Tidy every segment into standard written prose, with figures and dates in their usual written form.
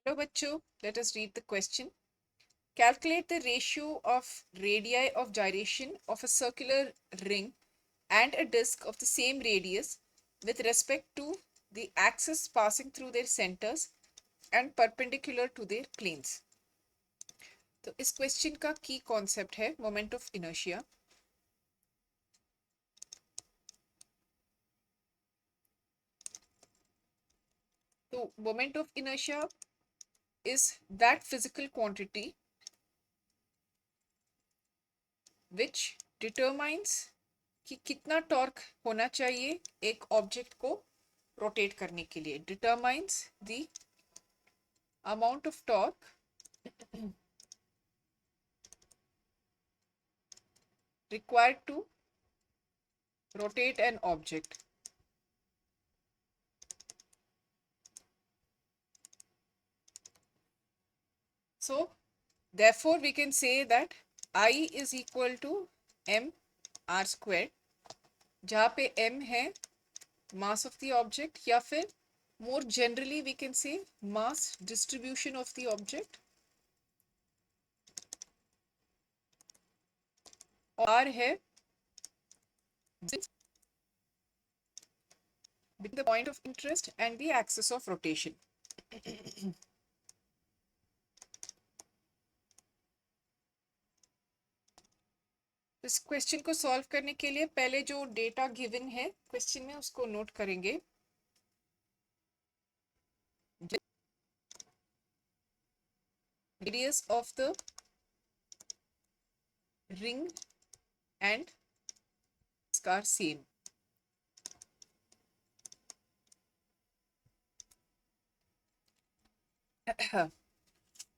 Hello bachcho, let us read the question. Calculate the ratio of radii of gyration of a circular ring and a disk of the same radius with respect to the axis passing through their centers and perpendicular to their planes. तो इस question का की concept है moment of inertia. तो moment of inertia is that physical quantity which determines कि कितना torque होना चाहिए एक ऑब्जेक्ट को रोटेट करने के लिए. determines the amount of torque required to rotate an object. So therefore we can say that I is equal to m r squared, जहाँ पे m है mass of the object, या फिर more generally we can say mass distribution of the object. r है between the point of interest and the axis of rotation. इस question को solve करने के लिए पहले जो डेटा गिवन है क्वेश्चन में उसको नोट करेंगे. Radius of the ring and are same.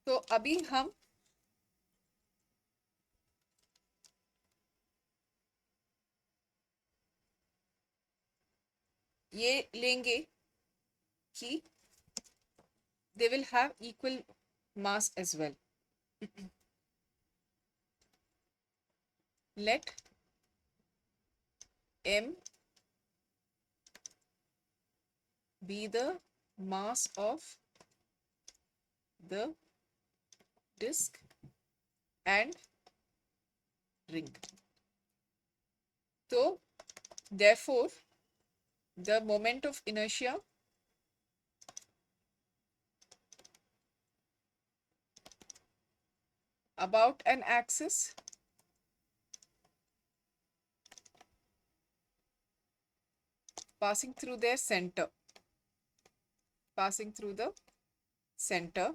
तो अभी हम ये लेंगे कि they will have equal mass as well. Let m be the mass of the disk and ring. So therefore the moment of inertia about an axis passing through their center, passing through the center,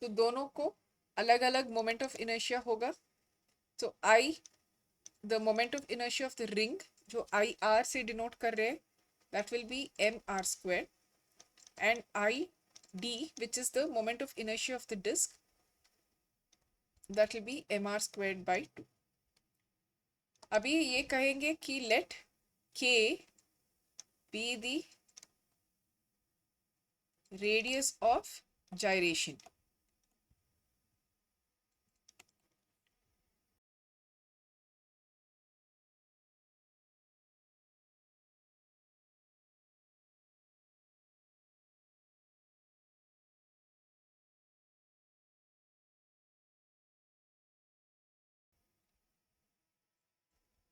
तो दोनों को अलग अलग moment of inertia होगा. तो I the moment of inertia of the ring जो I are से denote कर रहे हैं that will be mr squared, and I d which is the moment of inertia of the disk that will be mr squared by 2. अभी ये कहेंगे कि let k be the radius of gyration.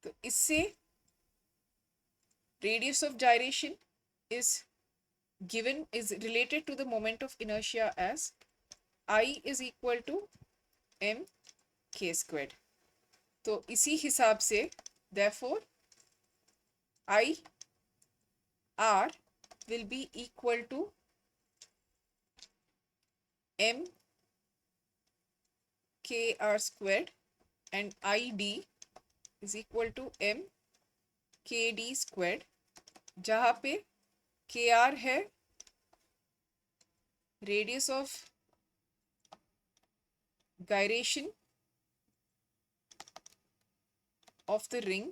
तो इससे radius of gyration is given, is related to the moment of inertia as I is equal to m k squared. तो इसी हिसाब से therefore I r will be equal to m k r squared and I d is equal to m k d squared, जहाँ पे k r है radius of gyration of the ring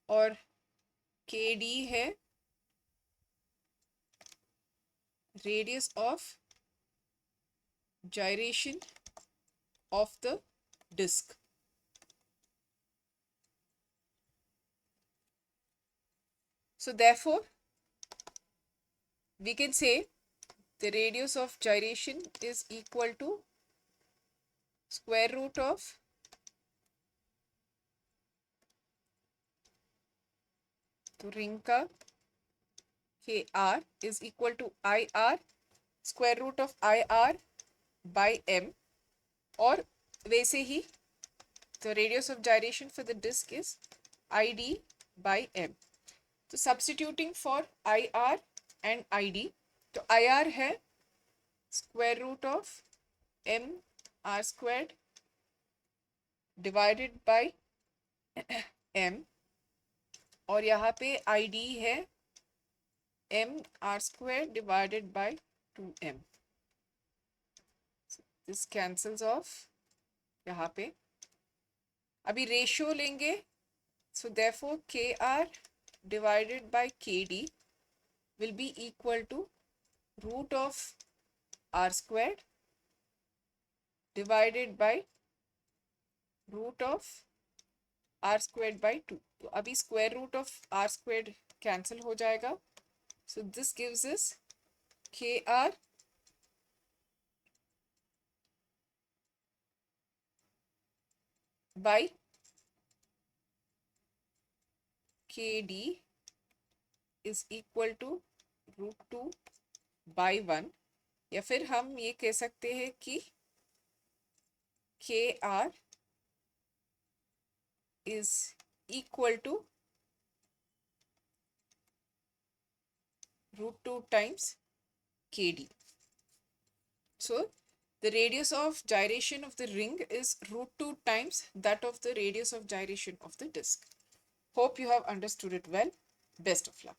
और kd है radius of gyration of the disk. So therefore, we can say the radius of gyration is equal to square root of ring का kr is equal to ir square root of ir by m, और वैसे ही the radius of gyration for the disc is id by m. तो substituting for ir and id, तो ir है square root of m r squared divided by m, और यहाँ पे id है m r squared divided by 2m. This cancels off यहाँ पे. अभी रेशियो लेंगे, so therefore kr divided by kd will be equal to root of r squared divided by root of r squared by 2. तो अभी square root of r squared cancel हो जाएगा. So this gives us kr by kd is equal to root 2 by 1, या फिर हम ये कह सकते हैं कि kr is equal to root 2 times kd. So the radius of gyration of the ring is root 2 times that of the radius of gyration of the disc. Hope you have understood it well. Best of luck.